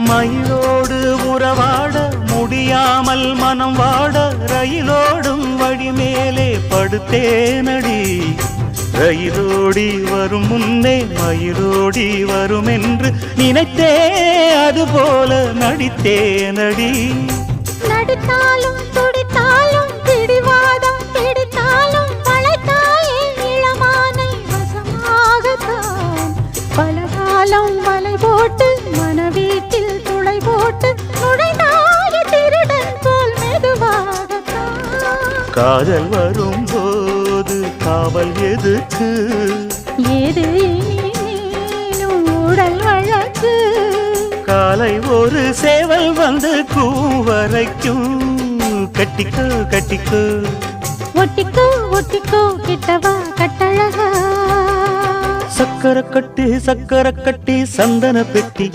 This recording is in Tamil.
மயிலோடு உறவாட முடியாமல் மனம் வாட ரயிலோடும் வழி மேலே படுத்தேனடி. ரயிலோடி வரும் முன்னே மயிலோடி வரும் என்று நினைத்தே அதுபோல நடித்தேனடி. நடித்தாலும் துடித்தாலும் பிடிவாதம் பிடித்தாலும் வளைத்தாயே இளமானை வசமாகத்தான். பலகாலம் வலை போட்டு மனவீட்டில் துளை போட்டு நுழைந்தாய திருடன் போல் மெதுவாகத்தான். காதல் வரும்போது காவல் எதுக்கு? ஏது நீனும் உடல் வழக்கு. காலை ஒரு சேவல் வந்து கூவரைக்கும். கட்டிக்கோ கட்டிக்கோ ஒட்டிக்கோ ஒட்டிக்கோ கிட்டவா கட்டழகா. சக்கர கட்டி சந்தன பெட்டி